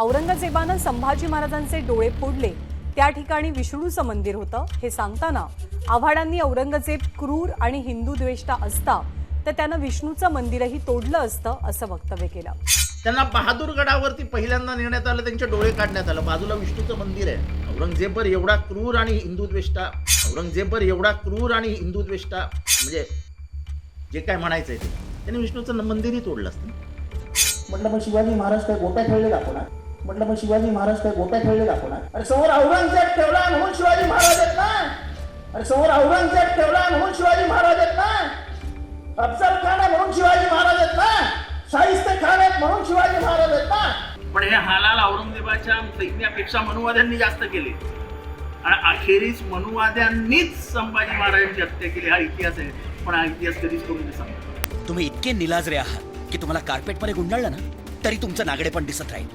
औरंगजेबानं संभाजी महाराजांचे डोळे फोडले त्या ठिकाणी विष्णूचं मंदिर होतं हे सांगताना आव्हाडांनी औरंगजेब क्रूर आणि हिंदू द्वेष्टा असता तर त्यानं विष्णूचं मंदिरही तोडलं असतं असं वक्तव्य केलं। त्यांना बहादूरगडावरती पहिल्यांदा नेण्यात आलं, त्यांचे डोळे काढण्यात आलं। बाजूला विष्णूचं मंदिर आहे। औरंगजेबवर एवढा क्रूर आणि हिंदू द्वेष्टा म्हणजे जे काय म्हणायचंय ते त्यांनी विष्णूचं मंदिरही तोडलं असतं। म्हटलं मग शिवाजी महाराज काय गोट्या खेळले दाखवणार? अरे समोर औरंगजेब ठेवला म्हणून शिवाजी महाराज आहेत ना? अफजल खान आहे म्हणून शिवाजी महाराज आहेत ना? शाहिस्ते खान आहेत म्हणून शिवाजी महाराज आहेत ना? पण हे हालाल औरंगजेबाच्या सैन्यापेक्षा मनुवाद्यांनी जास्त केले आणि अखेरीस मनुवाद्यांनीच संभाजी महाराजांची हत्या केली। हा इतिहास आहे, पण हा इतिहास कधीच कोणी सांगतो। तुम्ही इतके निलाजरे आहात की तुम्हाला कार्पेटमध्ये गुंडाळलं ना तरी तुमचं नागडे पण दिसत राहील।